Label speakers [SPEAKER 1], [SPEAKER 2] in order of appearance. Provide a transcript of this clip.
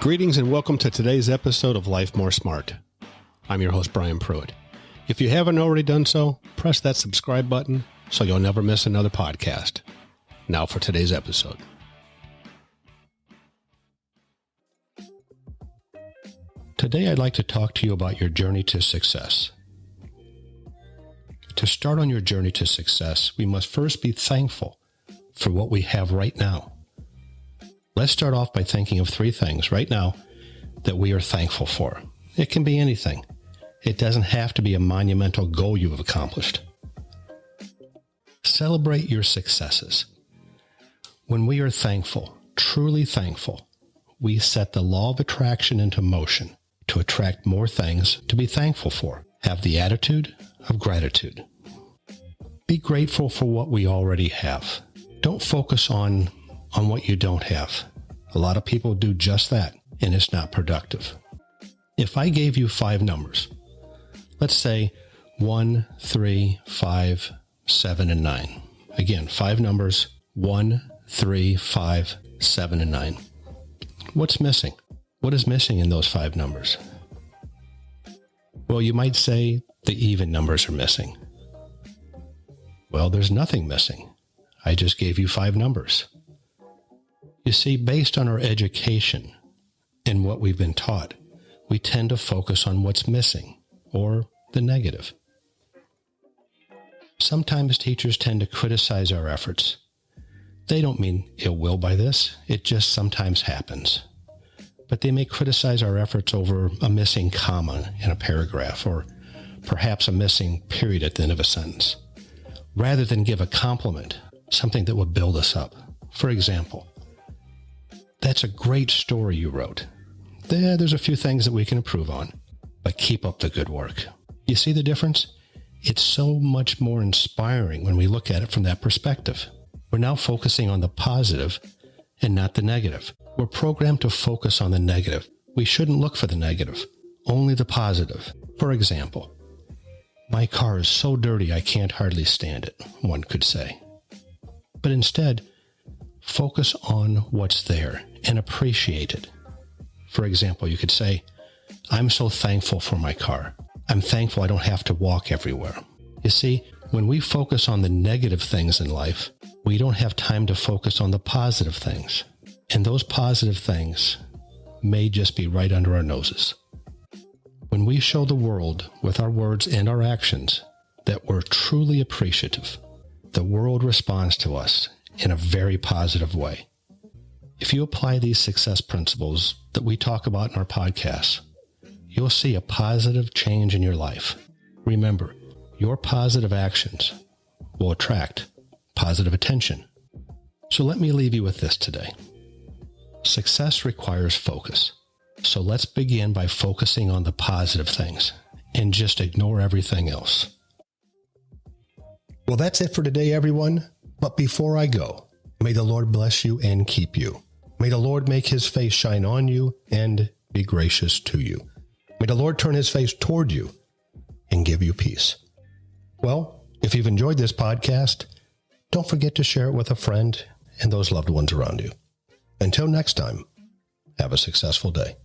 [SPEAKER 1] Greetings and welcome to today's episode of LifeMoreSmart. I'm your host, Brian Pruitt. If you haven't already done so, press that subscribe button so you'll never miss another podcast. Now for today's episode. Today I'd like to talk to you about your journey to success. To start on your journey to success, we must first be thankful for what we have right now. Let's start off by thinking of three things right now that we are thankful for. It can be anything. It doesn't have to be a monumental goal you have accomplished. Celebrate your successes. When we are thankful, truly thankful, we set the law of attraction into motion to attract more things to be thankful for. Have the attitude of gratitude. Be grateful for what we already have. Don't focus on what you don't have. A lot of people do just that, and it's not productive. If I gave you 5 numbers, let's say 1, 3, 5, 7, and 9. Again, 5 numbers, 1, 3, 5, 7, and 9. What's missing? What is missing in those 5 numbers? Well, you might say the even numbers are missing. Well, there's nothing missing. I just gave you 5 numbers. You see, based on our education and what we've been taught, we tend to focus on what's missing or the negative. Sometimes teachers tend to criticize our efforts. They don't mean ill will by this. It just sometimes happens. But they may criticize our efforts over a missing comma in a paragraph or perhaps a missing period at the end of a sentence, rather than give a compliment, something that would build us up. For example, "That's a great story you wrote. There's a few things that we can improve on, but keep up the good work." You see the difference? It's so much more inspiring when we look at it from that perspective. We're now focusing on the positive and not the negative. We're programmed to focus on the negative. We shouldn't look for the negative, only the positive. For example, "My car is so dirty I can't hardly stand it," one could say. But instead, focus on what's there and appreciate it. For example, you could say, "I'm so thankful for my car. I'm thankful I don't have to walk everywhere." You see, when we focus on the negative things in life, we don't have time to focus on the positive things. And those positive things may just be right under our noses. When we show the world with our words and our actions that we're truly appreciative, the world responds to us in a very positive way. If you apply these success principles that we talk about in our podcasts, you'll see a positive change in your life. Remember, your positive actions will attract positive attention. So let me leave you with this today. Success requires focus. So let's begin by focusing on the positive things and just ignore everything else. Well, that's it for today, everyone. But before I go, may the Lord bless you and keep you. May the Lord make his face shine on you and be gracious to you. May the Lord turn his face toward you and give you peace. Well, if you've enjoyed this podcast, don't forget to share it with a friend and those loved ones around you. Until next time, have a successful day.